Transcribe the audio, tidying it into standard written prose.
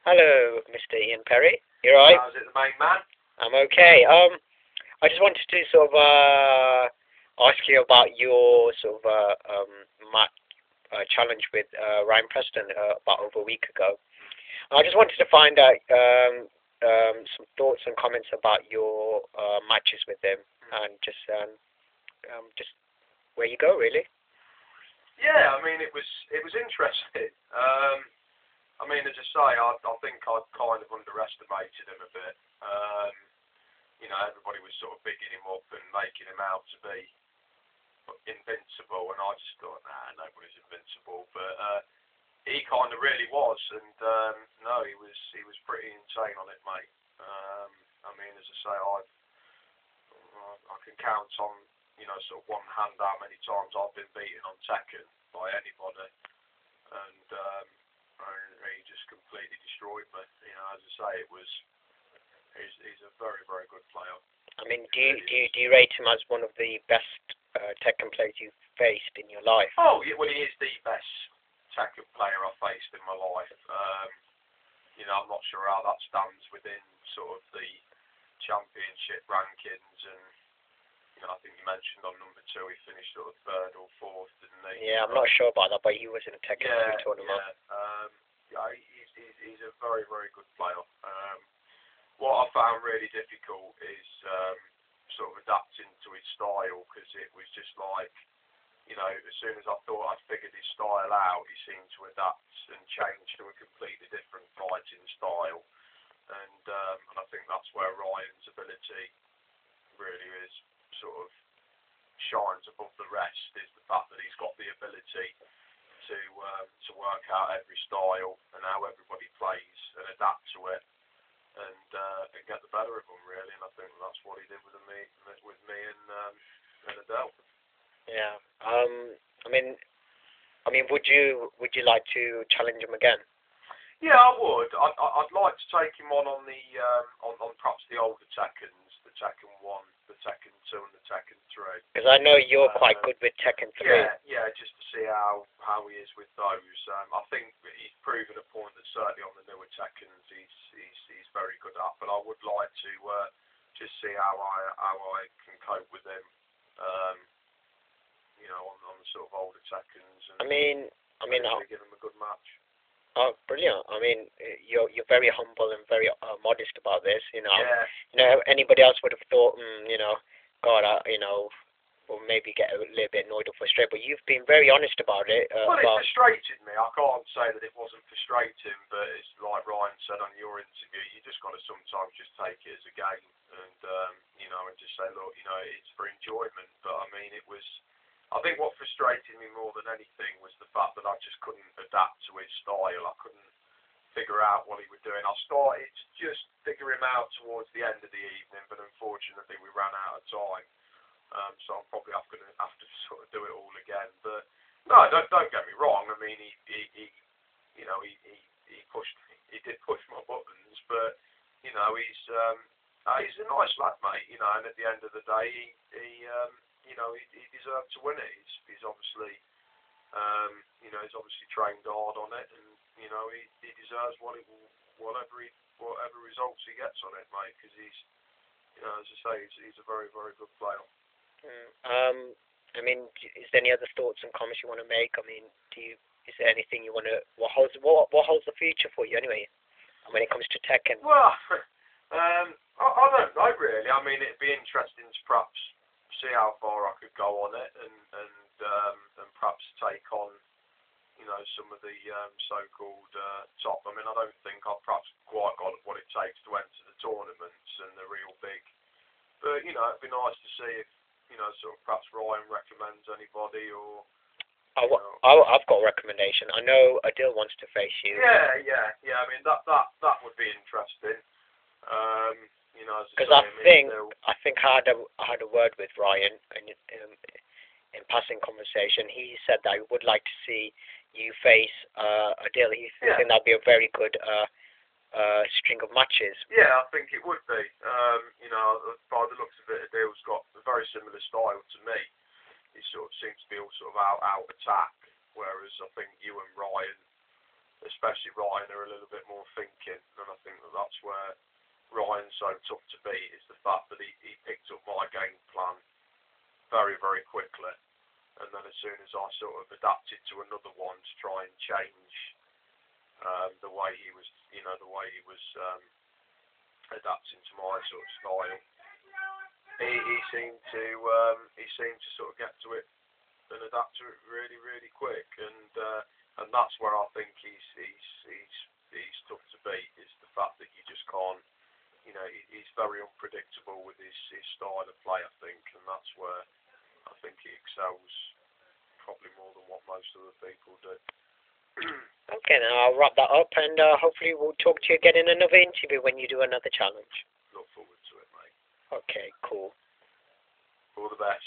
Hello, Mr. Ian Perry. You alright? How's it, the main man? I'm okay. I just wanted to sort of ask you about your sort of match challenge with Ryan Preston about over a week ago. I just wanted to find out some thoughts and comments about your matches with him and just where you go, really. Yeah, I mean it was interesting. I mean, as I say, I think I kind of underestimated him a bit. Everybody was sort of bigging him up and making him out to be invincible, and I just thought, nah, nobody's invincible. But he kind of really was, and no, he was pretty insane on it, mate. I mean, as I say, I can count on sort of one hand how many times I've been beaten on Tekken by anybody, and he just completely destroyed me. As I say, he's a very, very good player. I mean, do you rate him as one of the best Tekken players you've faced in your life? Oh, yeah, well, he is the best Tekken player I've faced in my life. I'm not sure how that stands within sort of the championship rankings, and I think you mentioned on number 2 he finished sort of 3rd or 4th, didn't he? Yeah, I'm not sure about that, but he was in a Tekken 3 tournament. He's a very, very good player. What I found really difficult is sort of adapting to his style, because it was just like, as soon as I thought I'd figured his style out, he seemed to adapt and change to a completely different fighting style. And I think that's where Ryan's ability really is sort of shines above the rest, is the fact that he's got the ability to work out every style and how everybody plays and adapt to it, and get the better of them, really. And I think that's what he did with me and Adele. Yeah. I mean, would you like to challenge him again? Yeah, I would. I'd like to take him on the on perhaps the older Tekkens, the Tekken 1, the Tekken 2, and the Tekken 3. Because I know you're quite good with Tekken 3. Yeah, just to see how he is with those. I think he's proven a point that certainly on the newer Tekkens he's very good at. But I would like to just see how I can cope with him. On the sort of older Tekkens. And I mean, give him a good match. Oh, brilliant! I mean, you're very humble and very modest about this. Yeah. Anybody else would have thought, God, or maybe get a little bit annoyed or frustrated. But you've been very honest about it. Well, it frustrated me. I can't say that it wasn't frustrating, but it's like Ryan said on your interview. You just got to sometimes just take it as a game, and and just say, look, it's for enjoyment. But I mean, it was. I think what frustrated me more than anything was the fact that I just couldn't adapt to his style. I couldn't figure out what he was doing. I started to just figure him out towards the end of the evening, but unfortunately we ran out of time. So I'm probably going to have to sort of do it all again. But no, don't get me wrong. I mean, he pushed me. He did push my buttons, but he's a nice lad, mate. And at the end of the day, he deserved to win it. He's obviously, he's obviously trained hard on it, and he deserves whatever results he gets on it, mate. Because he's, as I say, he's a very, very good player. I mean, is there any other thoughts and comments you want to make? I mean, is there anything you want to? What holds the future for you anyway? When it comes to Tekken. Well, I don't know really. I mean, it'd be interesting to perhaps see how far I could go on it, and perhaps take on some of the so-called top. I mean, I don't think I've perhaps quite got what it takes to enter the tournaments and the real big, but it'd be nice to see if sort of perhaps Ryan recommends anybody, or I've got a recommendation. I know Adil wants to face you. Yeah. I mean, that would be interesting. Because I think I had a word with Ryan in passing conversation. He said that he would like to see you face Adil. He think that'd be a very good string of matches. Yeah, I think it would be. By the looks of it, Adil's got a very similar style to me. He sort of seems to be all sort of out attack, whereas I think you and Ryan especially Ryan, are a little bit more thinking, and I think that that's where Ryan's so tough to beat, is the fact that he picked up my game plan very, very quickly, and then as soon as I sort of adapted to another one to try and change the way he was, adapting to my sort of style, he seemed to sort of get to it and adapt to it really, really quick, and that's where I think he's tough to beat, is the fact that you just can't. He's very unpredictable with his style of play, I think, and that's where I think he excels probably more than what most other people do. Okay, now I'll wrap that up, and hopefully we'll talk to you again in another interview when you do another challenge. Look forward to it, mate. Okay, cool. All the best.